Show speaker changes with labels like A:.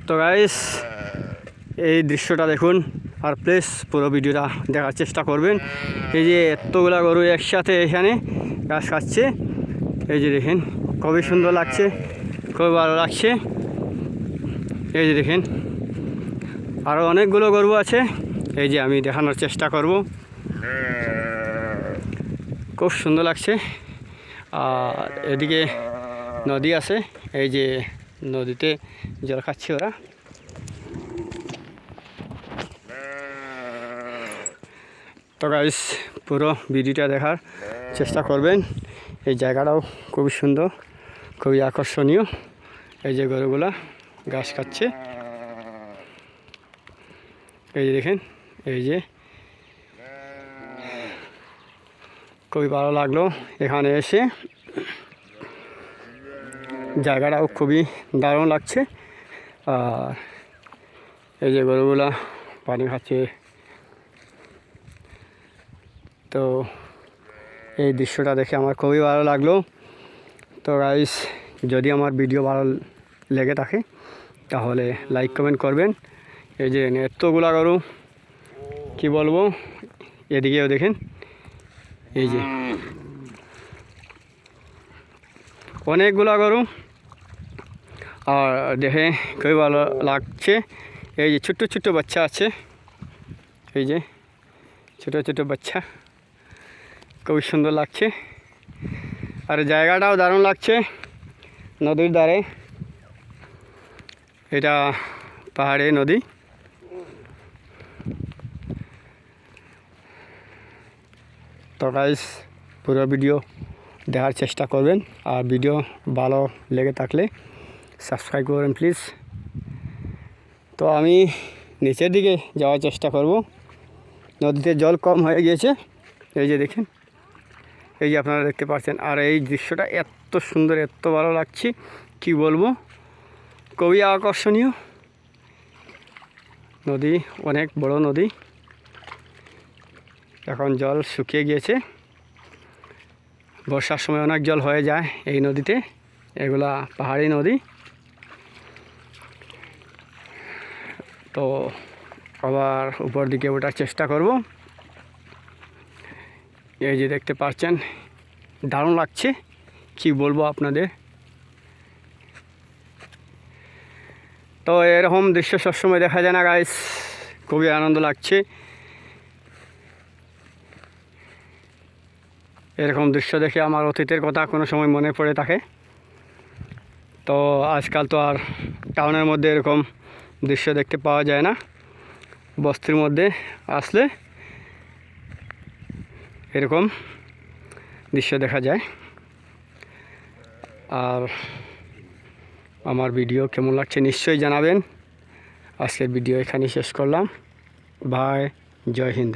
A: তো গাইস এই দৃশ্যটা দেখুন আর প্লিজ পুরো ভিডিওটা দেখার চেষ্টা করবেন। এই যে এতগুলা গরু একসাথে এখানে ঘাস খাচ্ছে, এই যে দেখেন খুবই সুন্দর লাগছে, খুবই ভালো লাগছে। এই যে দেখেন আরও অনেকগুলো গরু আছে, এই যে আমি দেখানোর চেষ্টা করব। খুব সুন্দর লাগছে। আর এদিকে নদী আছে, এই যে নদীতে জল খাচ্ছে ওরা। তো গাইস পুরো ভিডিওটা দেখার চেষ্টা করবেন। এই জায়গাটাও খুবই সুন্দর, খুবই আকর্ষণীয়। এই যে গরুগুলা ঘাস খাচ্ছে, এই যে দেখেন, এই যে খুবই ভালো লাগলো এখানে এসে। জায়গাটাও খুবই দারুণ লাগছে। আর এই যে গরুগুলা পানি খাচ্ছে। তো এই দৃশ্যটা দেখে আমার খুবই ভালো লাগলো। তো গাইস যদি আমার ভিডিও ভালো লেগে থাকে তাহলে লাইক কমেন্ট করবেন। এই যে এতগুলা গরু কি বলবো, এদিকেও দেখেন, এই যে অনেকগুলা গরু। আর দেখে খুবই ভালো লাগছে। এই যে ছোট্ট ছোট্ট বাচ্চা আছে, এই যে ছোটো ছোটো বাচ্চা, খুবই সুন্দর লাগছে। আর জায়গাটাও দারুণ লাগছে, নদীর ধারে, এটা পাহাড়ে নদী। তো গাইস পুরো ভিডিও দেখার চেষ্টা করবেন। আর ভিডিও ভালো লেগে থাকলে সাবস্ক্রাইব করবেন প্লিজ। তো আমি নিচের দিকে যাওয়ার চেষ্টা করব। নদীতে জল কম হয়ে গিয়েছে, এই যে দেখেন, এই যে আপনারা দেখতে পাচ্ছেন। আর এই দৃশ্যটা এত সুন্দর, এত ভালো লাগছে কি বলবো, খুবই আকর্ষণীয়। নদী অনেক বড় নদী, এখন জল শুকিয়ে গিয়েছে। বর্ষার সময় অনেক জল হয়ে যায় এই নদীতে, এগুলা পাহাড়ি নদী। তো আবার উপর দিকে ওঠার চেষ্টা করব। এই যে দেখতে পাচ্ছেন, দারুণ লাগছে কি বলবো আপনাদের। তো এরকম দৃশ্য সবসময় দেখা যায় না গাইস, খুবই আনন্দ লাগছে। এরকম দৃশ্য দেখে আমার অতীতের কথা কোনো সময় মনে পড়ে থাকে। তো আজকাল তো আর টাউনের মধ্যে এরকম দৃশ্য দেখতে পাওয়া যায় না, বস্তির মধ্যে আসলে এরকম দৃশ্য দেখা যায়। আর আমার ভিডিও কেমন লাগছে নিশ্চয়ই জানাবেন। আজকের ভিডিও এখানেই শেষ করলাম। বাই, জয় হিন্দ।